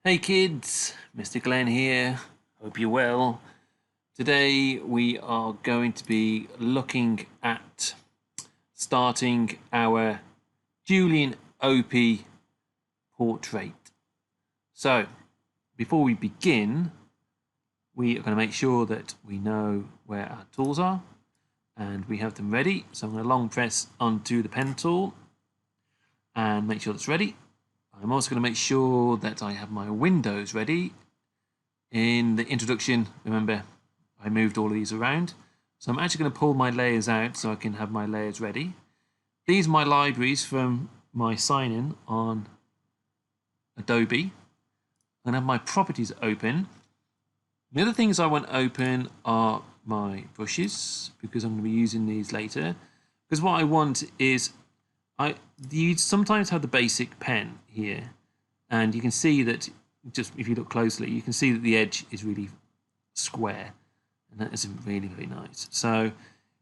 Hey kids, Mr. Glenn here. Hope you're well. Today we are going to be looking at starting our Julian Opie portrait. So before we begin, we are going to make sure that we know where our tools are and we have them ready. So I'm going to long press onto the pen tool and make sure that's ready. I'm also going to make sure that I have my windows ready. In the introduction, remember, I moved all of these around. So I'm actually going to pull my layers out so I can have my layers ready. These are my libraries from my sign-in on Adobe. I'm going to have my properties open. The other things I want open are my brushes, because I'm going to be using these later. Because what I want is, you sometimes have the basic pen here, and you can see that, just if you look closely, you can see that the edge is really square, and that isn't really very nice. So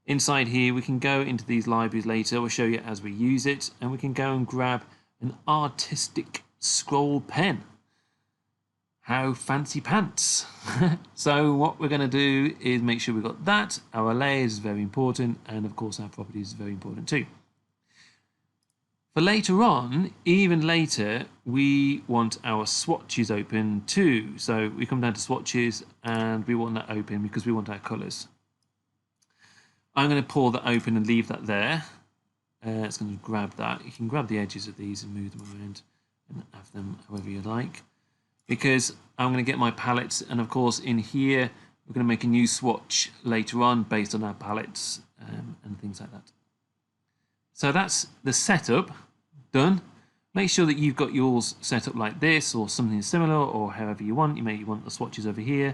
inside here we can go into these libraries later. We'll show you as we use it, and we can go and grab an artistic scroll pen. How fancy pants. So what we're going to do is make sure we've got that. Our layers is very important, and of course our properties is very important too. For later on, even later, we want our swatches open too. So we come down to swatches and we want that open because we want our colours. I'm going to pull that open and leave that there. It's going to grab that. You can grab the edges of these and move them around and have them however you like. Because I'm going to get my palettes, and of course in here we're going to make a new swatch later on based on our palettes and things like that. So that's the setup done. Make sure that you've got yours set up like this or something similar, or however you want. You may want the swatches over here,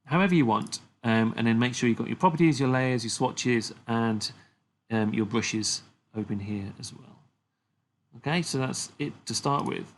however you want. And then make sure you've got your properties, your layers, your swatches, and your brushes open here as well. Okay, so that's it to start with.